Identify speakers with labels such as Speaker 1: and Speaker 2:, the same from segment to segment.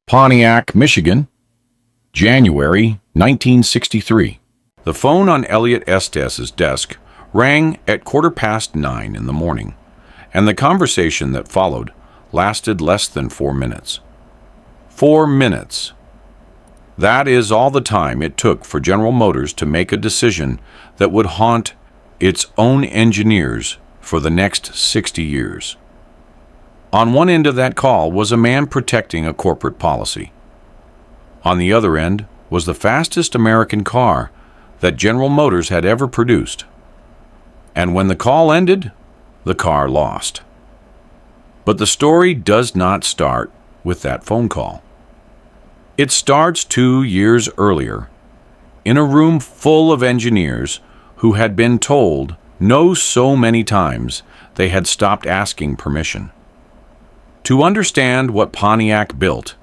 Speaker 1: Pontiac, Michigan, January 1963. The phone on Elliot Estes's desk rang at 9:15 in the morning, and the conversation that followed lasted less than 4 minutes. 4 minutes. That is all the time it took for General Motors to make a decision that would haunt its own engineers for the next 60 years. On one end of that call was a man protecting a corporate policy. On the other end was the fastest American car that General Motors had ever produced. And when the call ended, the car lost. But the story does not start with that phone call. It starts 2 years earlier, in a room full of engineers who had been told no so many times they had stopped asking permission. To understand what Pontiac built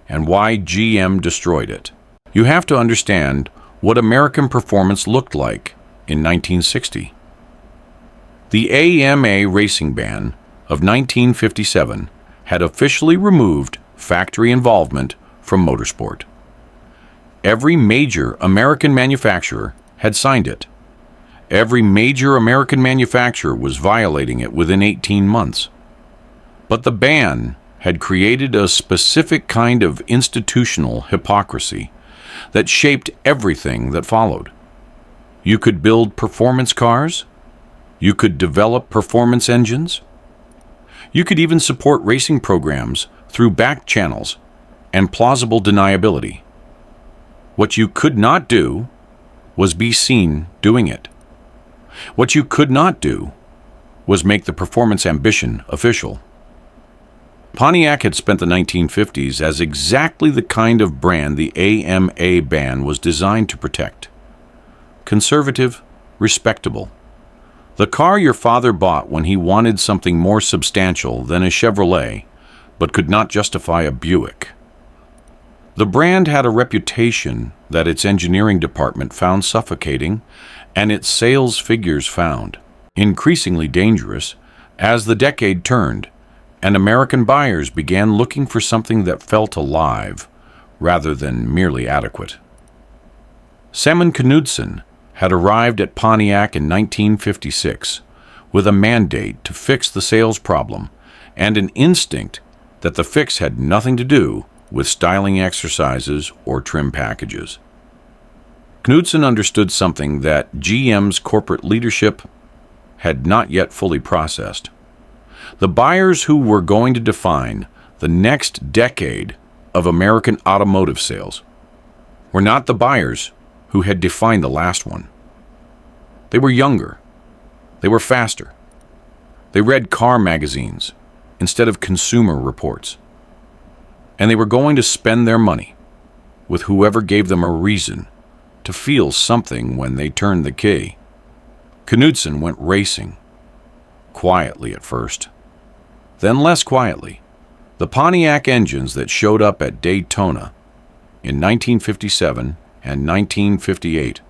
Speaker 1: and why GM destroyed it, you have to understand what American performance looked like in 1960. The AMA racing ban of 1957 had officially removed factory involvement from motorsport. Every major American manufacturer had signed it. Every major American manufacturer was violating it within 18 months. But the ban had created a specific kind of institutional hypocrisy that shaped everything that followed. You could build performance cars. You could develop performance engines. You could even support racing programs through back channels and plausible deniability. What you could not do was be seen doing it. What you could not do was make the performance ambition official. Pontiac had spent the 1950s as exactly the kind of brand the AMA ban was designed to protect. Conservative, respectable. The car your father bought when he wanted something more substantial than a Chevrolet, but could not justify a Buick. The brand had a reputation that its engineering department found suffocating and its sales figures found increasingly dangerous as the decade turned and American buyers began looking for something that felt alive rather than merely adequate. Simon Knudsen had arrived at Pontiac in 1956 with a mandate to fix the sales problem and an instinct that the fix had nothing to do with styling exercises or trim packages. Knudsen understood something that GM's corporate leadership had not yet fully processed. The buyers who were going to define the next decade of American automotive sales were not the buyers who had defined the last one. They were younger. They were faster. They read car magazines instead of consumer reports. And they were going to spend their money with whoever gave them a reason to feel something when they turned the key. Knudsen went racing, quietly at first, then less quietly. The Pontiac engines that showed up at Daytona in 1957 and 1958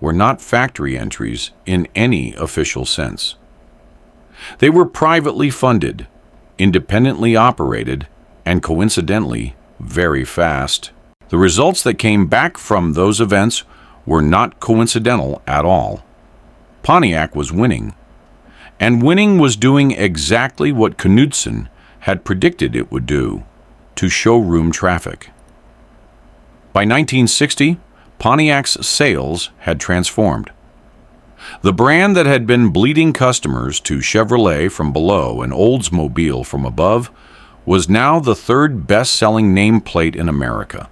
Speaker 1: were not factory entries in any official sense. They were privately funded, independently operated, and coincidentally, very fast. The results that came back from those events were not coincidental at all. Pontiac was winning, and winning was doing exactly what Knudsen had predicted it would do, to showroom traffic. By 1960, Pontiac's sales had transformed. The brand that had been bleeding customers to Chevrolet from below and Oldsmobile from above was now the third best-selling nameplate in America.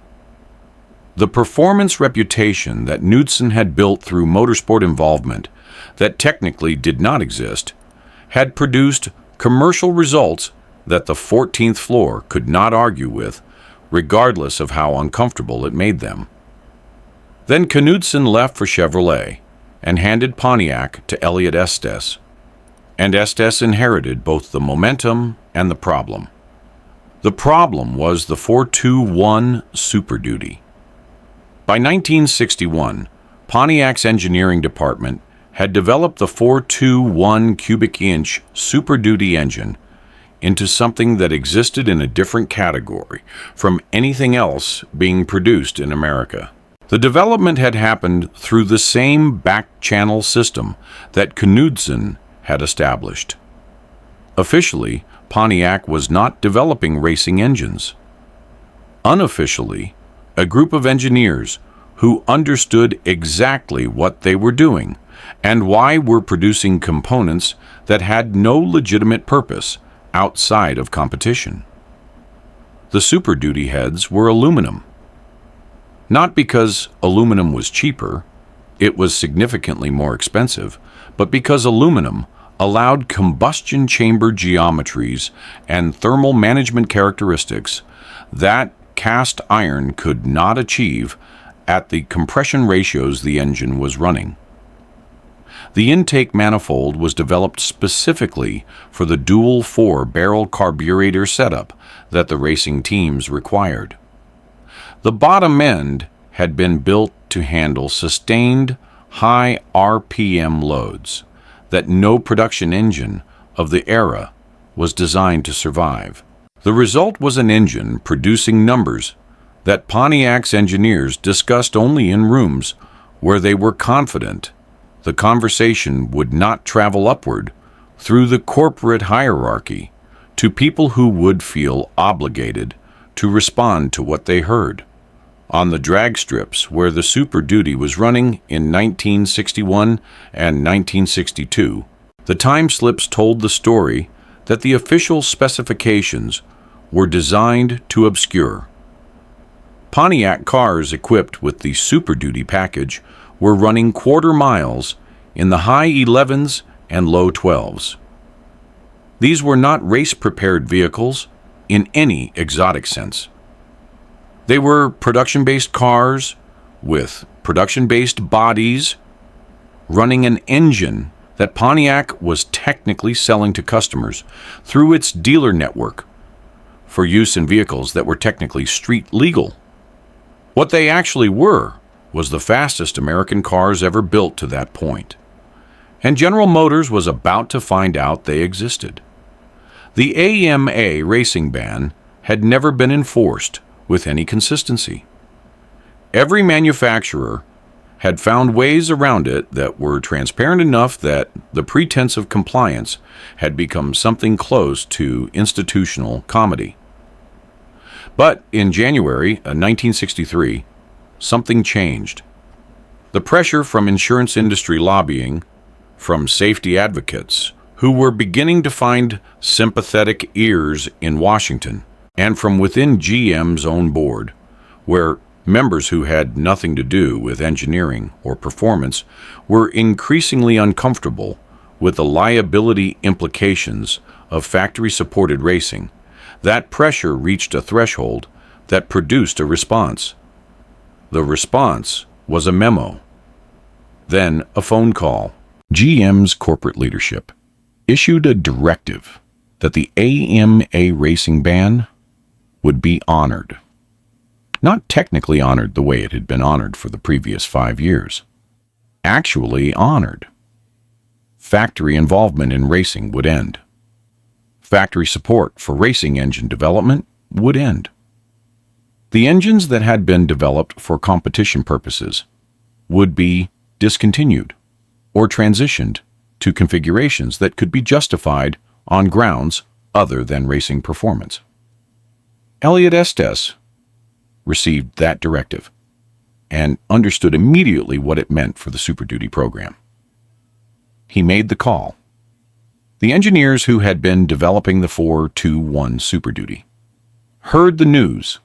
Speaker 1: The performance reputation that Knudsen had built through motorsport involvement that technically did not exist had produced commercial results that the 14th floor could not argue with, regardless of how uncomfortable it made them. Then Knudsen left for Chevrolet and handed Pontiac to Elliot Estes, and Estes inherited both the momentum and the problem. The problem was the 421 Super Duty. By 1961, Pontiac's engineering department had developed the 421 cubic inch Super Duty engine into something that existed in a different category from anything else being produced in America. The development had happened through the same back-channel system that Knudsen had established. Officially, Pontiac was not developing racing engines. Unofficially, a group of engineers who understood exactly what they were doing and why were producing components that had no legitimate purpose outside of competition. The Super Duty heads were aluminum. Not because aluminum was cheaper, it was significantly more expensive, but because aluminum allowed combustion chamber geometries and thermal management characteristics that cast iron could not achieve at the compression ratios the engine was running. The intake manifold was developed specifically for the dual 4-barrel carburetor setup that the racing teams required. The bottom end had been built to handle sustained, high RPM loads that no production engine of the era was designed to survive. The result was an engine producing numbers that Pontiac's engineers discussed only in rooms where they were confident the conversation would not travel upward through the corporate hierarchy to people who would feel obligated to respond to what they heard. On the drag strips where the Super Duty was running in 1961 and 1962, the time slips told the story that the official specifications were designed to obscure. Pontiac cars equipped with the Super Duty package were running quarter miles in the high 11s and low 12s. These were not race-prepared vehicles in any exotic sense. They were production-based cars with production-based bodies running an engine that Pontiac was technically selling to customers through its dealer network for use in vehicles that were technically street legal. What they actually were was the fastest American cars ever built to that point, and General Motors was about to find out they existed. The AMA racing ban had never been enforced with any consistency. Every manufacturer had found ways around it that were transparent enough that the pretense of compliance had become something close to institutional comedy. But in January 1963, something changed. The pressure from insurance industry lobbying, from safety advocates who were beginning to find sympathetic ears in Washington, and from within GM's own board, where members who had nothing to do with engineering or performance were increasingly uncomfortable with the liability implications of factory-supported racing, that pressure reached a threshold that produced a response. The response was a memo, then a phone call. GM's corporate leadership issued a directive that the AMA racing ban would be honored. Not technically honored the way it had been honored for the previous 5 years. Actually honored. Factory involvement in racing would end. Factory support for racing engine development would end. The engines that had been developed for competition purposes would be discontinued or transitioned to configurations that could be justified on grounds other than racing performance. Elliot Estes received that directive and understood immediately what it meant for the Super Duty program. He made the call. The engineers who had been developing the 421 Super Duty heard the news,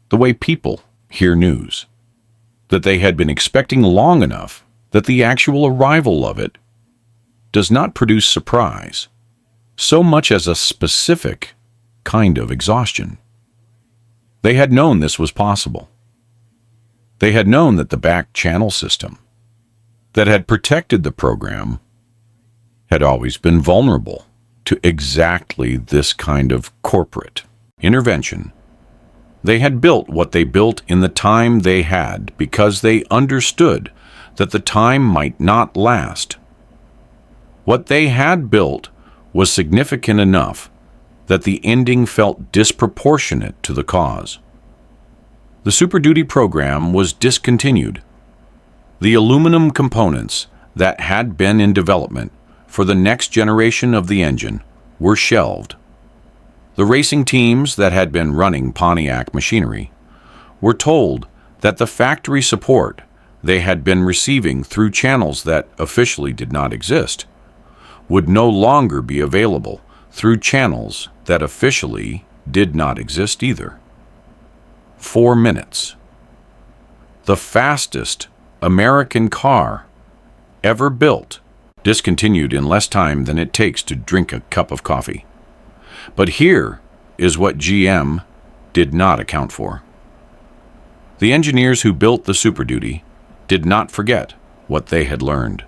Speaker 1: the way people hear news, that they had been expecting long enough that the actual arrival of it does not produce surprise, so much as a specific kind of exhaustion. They had known this was possible. They had known that the back channel system that had protected the program had always been vulnerable to exactly this kind of corporate intervention. They had built what they built in the time they had because they understood that the time might not last. What they had built was significant enough that the ending felt disproportionate to the cause. The Super Duty program was discontinued. The aluminum components that had been in development for the next generation of the engine were shelved. The racing teams that had been running Pontiac machinery were told that the factory support they had been receiving through channels that officially did not exist would no longer be available through channels that officially did not exist either. 4 minutes. The fastest American car ever built, discontinued in less time than it takes to drink a cup of coffee. But here is what GM did not account for. The engineers who built the Super Duty did not forget what they had learned.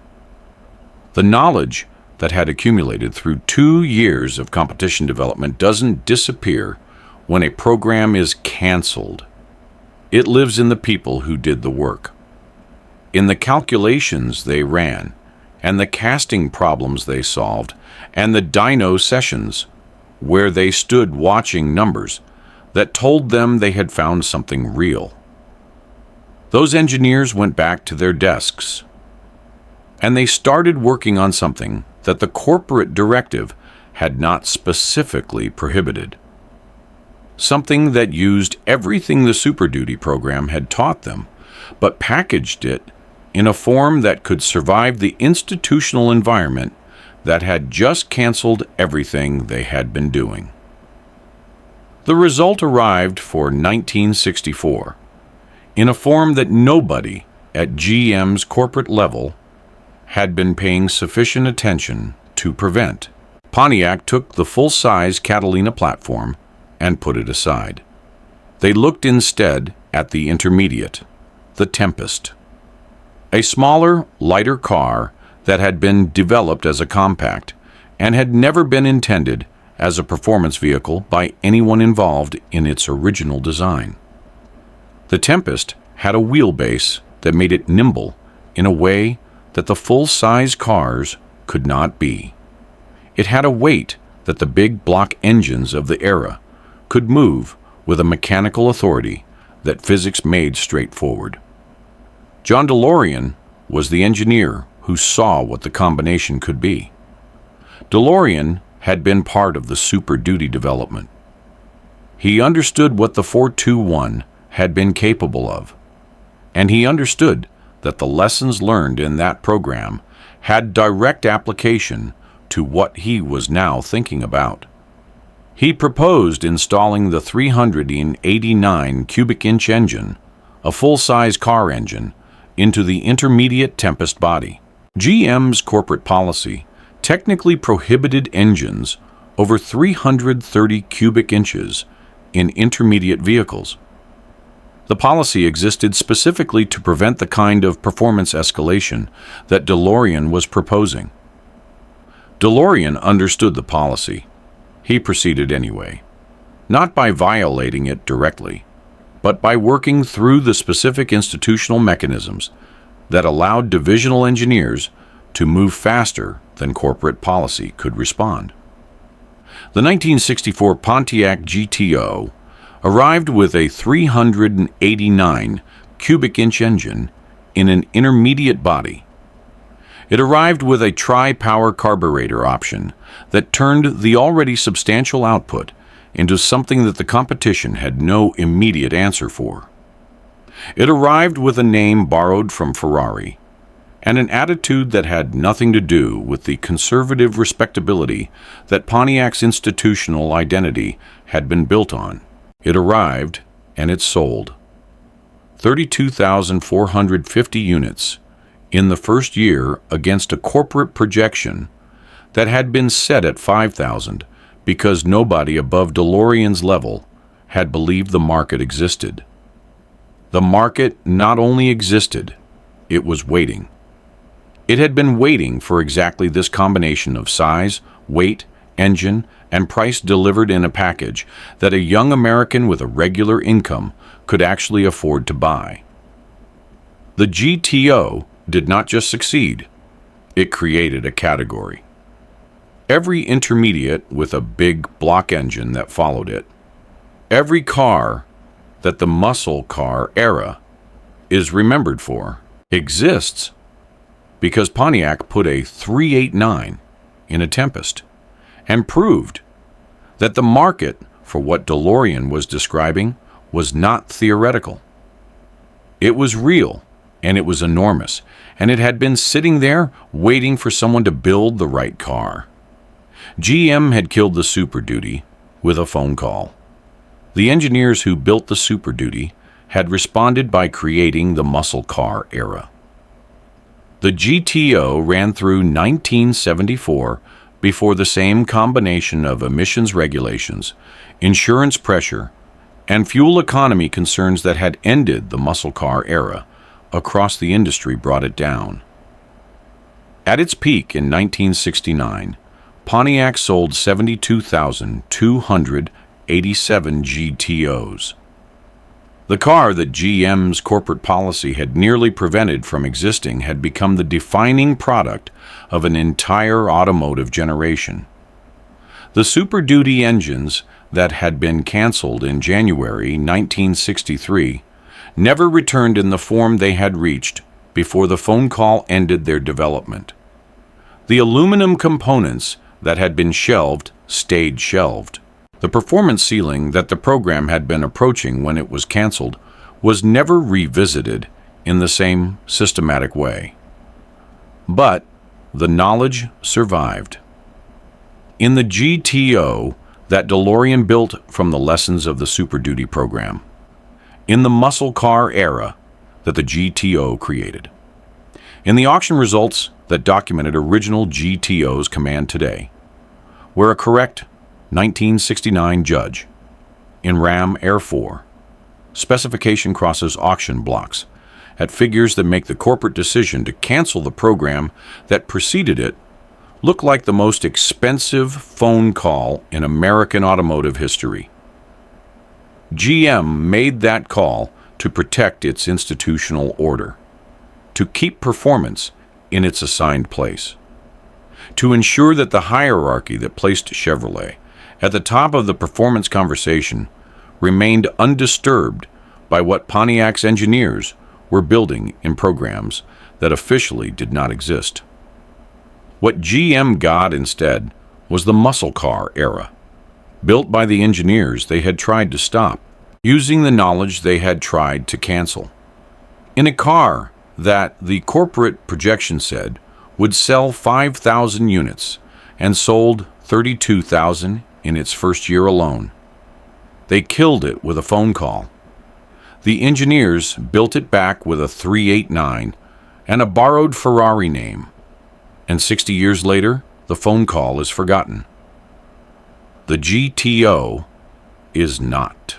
Speaker 1: The knowledge that had accumulated through 2 years of competition development doesn't disappear when a program is canceled. It lives in the people who did the work, in the calculations they ran, and the casting problems they solved, and the dyno sessions where they stood watching numbers that told them they had found something real. Those engineers went back to their desks, and they started working on something that the corporate directive had not specifically prohibited. Something that used everything the Super Duty program had taught them, but packaged it in a form that could survive the institutional environment that had just canceled everything they had been doing. The result arrived for 1964 in a form that nobody at GM's corporate level had been paying sufficient attention to prevent. Pontiac took the full-size Catalina platform and put it aside. They looked instead at the intermediate, the Tempest, a smaller, lighter car that had been developed as a compact and had never been intended as a performance vehicle by anyone involved in its original design. The Tempest had a wheelbase that made it nimble in a way that the full-size cars could not be. It had a weight that the big block engines of the era could move with a mechanical authority that physics made straightforward. John DeLorean was the engineer who saw what the combination could be. DeLorean had been part of the Super Duty development. He understood what the 421 had been capable of, and he understood that the lessons learned in that program had direct application to what he was now thinking about. He proposed installing the 389 cubic inch engine, a full-size car engine, into the intermediate Tempest body. GM's corporate policy technically prohibited engines over 330 cubic inches in intermediate vehicles. The policy existed specifically to prevent the kind of performance escalation that DeLorean was proposing. DeLorean understood the policy. He proceeded anyway, not by violating it directly, but by working through the specific institutional mechanisms that allowed divisional engineers to move faster than corporate policy could respond. The 1964 Pontiac GTO arrived with a 389 cubic inch engine in an intermediate body. It arrived with a tri-power carburetor option that turned the already substantial output into something that the competition had no immediate answer for. It arrived with a name borrowed from Ferrari and an attitude that had nothing to do with the conservative respectability that Pontiac's institutional identity had been built on. It arrived and it sold 32,450 units in the first year against a corporate projection that had been set at 5,000 because nobody above DeLorean's level had believed the market existed. The market not only existed, it was waiting. It had been waiting for exactly this combination of size, weight, engine, and price delivered in a package that a young American with a regular income could actually afford to buy. The GTO did not just succeed, it created a category. every intermediate with a big block engine that followed it, every car that the muscle car era is remembered for, exists because Pontiac put a 389 in a Tempest and proved that the market for what DeLorean was describing was not theoretical. It was real, and it was enormous, and it had been sitting there waiting for someone to build the right car. GM had killed the Super Duty with a phone call. The engineers who built the Super Duty had responded by creating the muscle car era. The GTO ran through 1974 before the same combination of emissions regulations, insurance pressure, and fuel economy concerns that had ended the muscle car era across the industry brought it down. At its peak in 1969, Pontiac sold 72,287 GTOs. The car that GM's corporate policy had nearly prevented from existing had become the defining product of an entire automotive generation. The Super Duty engines that had been canceled in January 1963 never returned in the form they had reached before the phone call ended their development. The aluminum components that had been shelved stayed shelved. The performance ceiling that the program had been approaching when it was canceled was never revisited in the same systematic way. But the knowledge survived. In the GTO that DeLorean built from the lessons of the Super Duty program, in the muscle car era that the GTO created, in the auction results that documented original GTOs command today, where a correct 1969 judge in Ram Air 4 specification crosses auction blocks at figures that make the corporate decision to cancel the program that preceded it look like the most expensive phone call in American automotive history. GM made that call to protect its institutional order, to keep performance in its assigned place, to ensure that the hierarchy that placed Chevrolet at the top of the performance conversation remained undisturbed by what Pontiac's engineers were building in programs that officially did not exist. What GM got instead was the muscle car era, built by the engineers they had tried to stop, using the knowledge they had tried to cancel. In a car that the corporate projection said would sell 5,000 units and sold 32,000 in its first year alone. They killed it with a phone call. The engineers built it back with a 389 and a borrowed Ferrari name. And 60 years later, the phone call is forgotten. The GTO is not.